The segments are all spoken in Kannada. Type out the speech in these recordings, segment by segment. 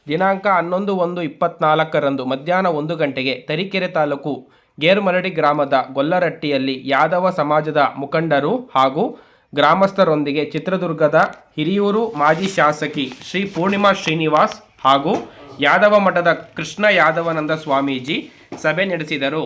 ದಿನಾಂಕ 11/1/24ರಂದು ಮಧ್ಯಾಹ್ನ 1 ಗಂಟೆಗೆ ತರೀಕೆರೆ ತಾಲೂಕು ಗೇರುಮರಡಿ ಗ್ರಾಮದ ಗೊಲ್ಲರಟ್ಟಿಯಲ್ಲಿ ಯಾದವ ಸಮಾಜದ ಮುಖಂಡರು ಹಾಗೂ ಗ್ರಾಮಸ್ಥರೊಂದಿಗೆ ಚಿತ್ರದುರ್ಗದ ಹಿರಿಯೂರು ಮಾಜಿ ಶಾಸಕಿ ಶ್ರೀ ಪೂರ್ಣಿಮಾ ಶ್ರೀನಿವಾಸ್ ಹಾಗೂ ಯಾದವ ಮಠದ ಕೃಷ್ಣ ಯಾದವಾನಂದ ಸ್ವಾಮೀಜಿ ಸಭೆ ನಡೆಸಿದರು.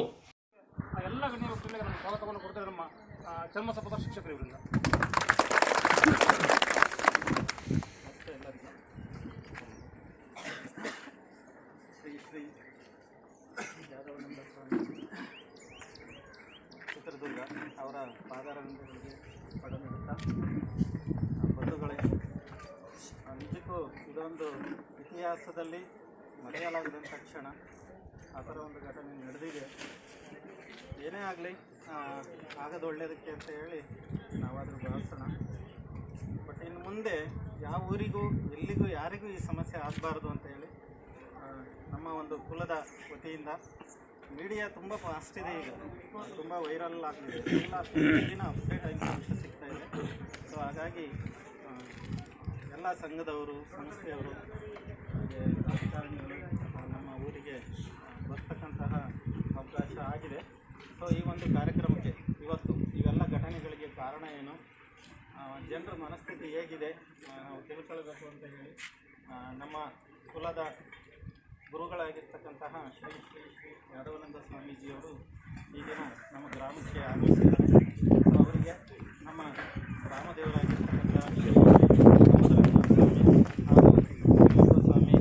ಚಿತ್ರದುರ್ಗ ಅವರ ಪಾದಾರವಿಂದಗಳಿಗೆ ಪಡೆದಿರುತ್ತಾ ಬಂಧುಗಳೇ, ನಿಜಕ್ಕೂ ಇದೊಂದು ಇತಿಹಾಸದಲ್ಲಿ ಮರೆಯಲಾಗದಂಥ ಕ್ಷಣ. ಆ ಥರ ಒಂದು ಘಟನೆ ನಡೆದಿದೆ. ಏನೇ ಆಗಲಿ ಆಗೋದು ಒಳ್ಳೆಯದಕ್ಕೆ ಅಂತ ಹೇಳಿ ನಾವಾದರೂ ಭಾವಿಸೋಣ. ಬಟ್ ಇನ್ನು ಮುಂದೆ ಯಾವ ಊರಿಗೂ ಎಲ್ಲಿಗೂ ಯಾರಿಗೂ ಈ ಸಮಸ್ಯೆ ಆಗಬಾರ್ದು ಅಂತ ಹೇಳಿ ನಮ್ಮ ಒಂದು ಕುಲದ ವತಿಯಿಂದ ಮೀಡಿಯಾ ತುಂಬ ಫಾಸ್ಟ್ ಇದೆ, ಈಗ ತುಂಬ ವೈರಲ್ ಆಗ್ತಿದೆ, ಎಲ್ಲ ದಿನ ಅಪ್ಡೇಟ್ ಇನ್ಫಾರ್ಮೇಷನ್ ಸಿಗ್ತಾ ಇದೆ. ಸೊ ಹಾಗಾಗಿ ಎಲ್ಲ ಸಂಘದವರು, ಸಂಸ್ಥೆಯವರು, ಹಾಗೆ ರಾಜಕಾರಣಿಗಳು ನಮ್ಮ ಊರಿಗೆ ಬರ್ತಕ್ಕಂತಹ ಅವಕಾಶ ಆಗಿದೆ. ಸೊ ಈ ಒಂದು ಕಾರ್ಯಕ್ರಮಕ್ಕೆ ಇವತ್ತು ಇವೆಲ್ಲ ಘಟನೆಗಳಿಗೆ ಕಾರಣ ಏನು, ಜನರ ಮನಸ್ಥಿತಿ ಹೇಗಿದೆ ನಾವು ತಿಳ್ಕೊಳ್ಬೇಕು ಅಂತ ಹೇಳಿ ನಮ್ಮ ಕುಲದ ಗುರುಗಳಾಗಿರ್ತಕ್ಕಂತಹ ಶ್ರೀ ಶ್ರೀ ಶ್ರೀ ಯಾದವಾನಂದ ಸ್ವಾಮೀಜಿಯವರು ಈ ದಿನ ನಮ್ಮ ಗ್ರಾಮಕ್ಕೆ ಆಗಮಿಸಿದ್ದಾರೆ. ಸೊ ಅವರಿಗೆ ನಮ್ಮ ಗ್ರಾಮದೇವರಾಗಿರ್ತಕ್ಕಂತಹ ಸ್ವಾಮಿ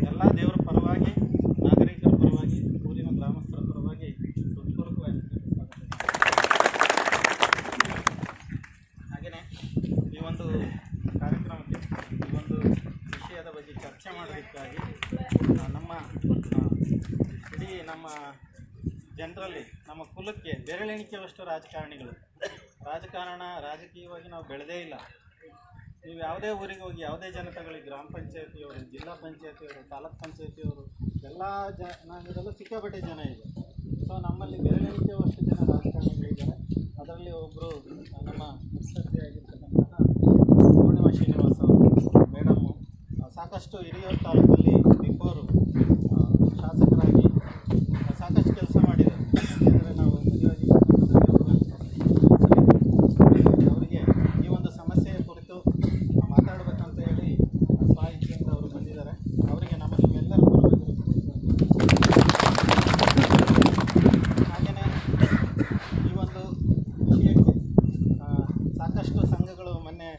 ಎಲ್ಲ ದೇವರ ಪರವಾಗಿ, ನಾಗರಿಕರ ಪರವಾಗಿ, ಊರಿನ ಗ್ರಾಮಸ್ಥರ ಪರವಾಗಿ ಹೃತ್ಪೂರ್ವಕವಾಗಿ ಹಾಗೆಯೇ ಈ ಒಂದು ಕಾರ್ಯಕ್ರಮಕ್ಕೆ ಈ ಒಂದು ವಿಷಯದ ಬಗ್ಗೆ ಚರ್ಚೆ ಮಾಡೋದಕ್ಕಾಗಿ ಇಡೀ ನಮ್ಮ ಜನರಲ್ಲಿ, ನಮ್ಮ ಕುಲಕ್ಕೆ ಬೆರಳೆಣಿಕೆಯಷ್ಟು ರಾಜಕೀಯವಾಗಿ ನಾವು ಬೆಳೆದೇ ಇಲ್ಲ. ನೀವು ಯಾವುದೇ ಊರಿಗೆ ಹೋಗಿ, ಯಾವುದೇ ಜನತೆಗಳಿಗೆ, ಗ್ರಾಮ ಪಂಚಾಯತಿಯವರು, ಜಿಲ್ಲಾ ಪಂಚಾಯತಿಯವರು, ತಾಲೂಕ್ ಪಂಚಾಯತಿಯವರು ಎಲ್ಲ ಜನಾಂಗದಲ್ಲೂ ಸಿಕ್ಕಾಪಟ್ಟೆ ಜನ ಇದೆ. ಸೊ ನಮ್ಮಲ್ಲಿ ಬೆರಳೆಣಿಕೆಯಷ್ಟು ಜನ ರಾಜಕಾರಣಿಗಳಿದ್ದಾರೆ. ಅದರಲ್ಲಿ ಒಬ್ಬರು ನಮ್ಮ ಮುಖ್ಯಮಂತ್ರಿಯಾಗಿರ್ತಕ್ಕಂತಹ ಪೂರ್ಣಿಮಾ ಶ್ರೀನಿವಾಸ್ ಅವರು ಮೇಡಮ್ಮು ಸಾಕಷ್ಟು ಹಿರಿಯೂರು ತಾಲೂಕಲ್ಲಿ ಬಿಫೋರು ಶಾಸಕರಾಗಿ ಸಾಕಷ್ಟು ಕೆಲಸ ಮಾಡಿದ್ದಾರೆ. ಯಾಕೆಂದರೆ ನಾವು ಮದುವೆಯಾಗಿ ಅವರಿಗೆ ಈ ಒಂದು ಸಮಸ್ಯೆಯ ಕುರಿತು ಮಾತಾಡಬೇಕಂತ ಹೇಳಿ ಸ್ವಾಯಿಚ್ಛೆಯಿಂದ ಅವರು ಬಂದಿದ್ದಾರೆ. ಅವರಿಗೆ ನಮ್ಮ ನಿಮ್ಮೆಲ್ಲರ ಪರವಾಗಿ ಹಾಗೆಯೇ ಈ ಒಂದು ವಿಷಯಕ್ಕೆ ಸಾಕಷ್ಟು ಸಂಘಗಳು ಮೊನ್ನೆ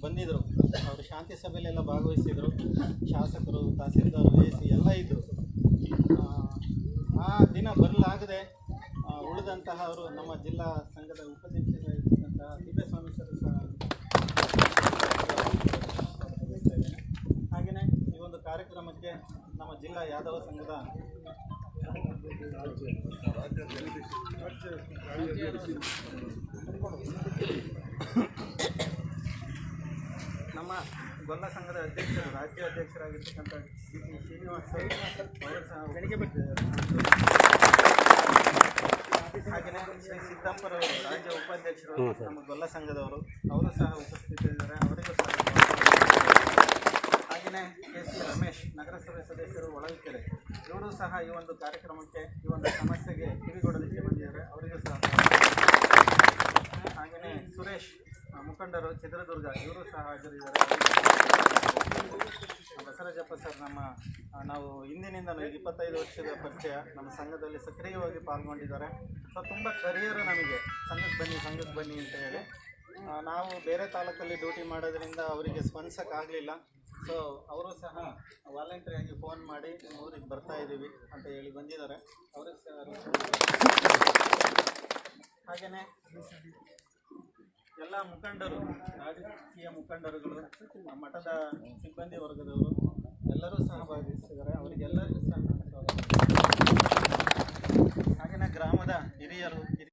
ಬಂದಿದ್ದರು. ಅವರು ಶಾಂತಿ ಸಭೆಯಲ್ಲೆಲ್ಲ ಭಾಗವಹಿಸಿದರು. ಶಾಸಕರು, ತಹಸೀಲ್ದಾರ್, AC ಎಲ್ಲ ಇದ್ದರು. ಆ ದಿನ ಬರಲಾಗದೆ ಉಳಿದಂತಹ ಅವರು ನಮ್ಮ ಜಿಲ್ಲಾ ಸಂಘದ ಉಪಾಧ್ಯಕ್ಷರಾಗಿರ್ತಕ್ಕಂತಹ ತಿಪ್ಪೇಸ್ವಾಮಿ ಸರ್ ಸಹ ಹಾಗೆಯೇ ಈ ಒಂದು ಕಾರ್ಯಕ್ರಮಕ್ಕೆ ನಮ್ಮ ಜಿಲ್ಲಾ ಯಾದವ ಸಂಘದ ನಮ್ಮ ಗೊಲ್ಲ ಸಂಘದ ಅಧ್ಯಕ್ಷರು, ರಾಜ್ಯ ಅಧ್ಯಕ್ಷರಾಗಿರ್ತಕ್ಕಂಥ ಶ್ರೀ ಶ್ರೀನಿವಾಸ್ ಅವರು ಸಹ ಹಾಗೆಯೇ ಶ್ರೀ ಸಿದ್ದಪ್ಪರವರು ರಾಜ್ಯ ಉಪಾಧ್ಯಕ್ಷರು, ನಮ್ಮ ಗೊಲ್ಲ ಸಂಘದವರು, ಅವರು ಸಹ ಉಪಸ್ಥಿತರಿದ್ದಾರೆ. ಅವರಿಗೂ ಸಹ ಹಾಗೆಯೇ KC ರಮೇಶ್ ನಗರಸಭೆ ಸದಸ್ಯರು ಹೊಳಲ್ಕೆರೆ, ಇವರು ಸಹ ಈ ಒಂದು ಕಾರ್ಯಕ್ರಮಕ್ಕೆ, ಈ ಒಂದು ಸಮಸ್ಯೆಗೆ ಕಿವಿಗೊಡಲಿಕ್ಕೆ ಬಂದಿದ್ದಾರೆ. ಅವರಿಗೂ ಸಹ ಹಾಗೆಯೇ ಸುರೇಶ್ ಮುಖಂಡರು ಚಿತ್ರದುರ್ಗ, ಇವರು ಸಹ ಹಾಜರಿದ್ದಾರೆ. ಬಸವರಾಜಪ್ಪ ಸರ್ ನಾವು ಹಿಂದಿನಿಂದ 25 ವರ್ಷದ ಪರಿಚಯ, ನಮ್ಮ ಸಂಘದಲ್ಲಿ ಸಕ್ರಿಯವಾಗಿ ಪಾಲ್ಗೊಂಡಿದ್ದಾರೆ. ಸೊ ತುಂಬ ಕರಿಯರು ನಮಗೆ ಸಂಘಕ್ಕೆ ಬನ್ನಿ ಅಂತ ಹೇಳಿ. ನಾವು ಬೇರೆ ತಾಲೂಕಲ್ಲಿ ಡ್ಯೂಟಿ ಮಾಡೋದ್ರಿಂದ ಅವರಿಗೆ ಸ್ಪಂದಿಸೋಕ್ಕಾಗಲಿಲ್ಲ. ಸೊ ಅವರು ಸಹ ವಾಲಂಟ್ರಿಯಾಗಿ ಫೋನ್ ಮಾಡಿ ಊರಿಗೆ ಬರ್ತಾಯಿದ್ದೀವಿ ಅಂತ ಹೇಳಿ ಬಂದಿದ್ದಾರೆ. ಅವ್ರಿಗೆ ಸಹ ಹಾಗೆಯೇ ಎಲ್ಲ ಮುಖಂಡರು, ರಾಜಕೀಯ ಮುಖಂಡರುಗಳು, ಮಠದ ಸಿಬ್ಬಂದಿ ವರ್ಗದವರು ಎಲ್ಲರೂ ಸಹ ಭಾಗವಹಿಸಿದ್ದಾರೆ. ಅವರಿಗೆಲ್ಲರಿಗೂ ಸಹ ಹಾಗೆಯೇ ಗ್ರಾಮದ ಹಿರಿಯರು,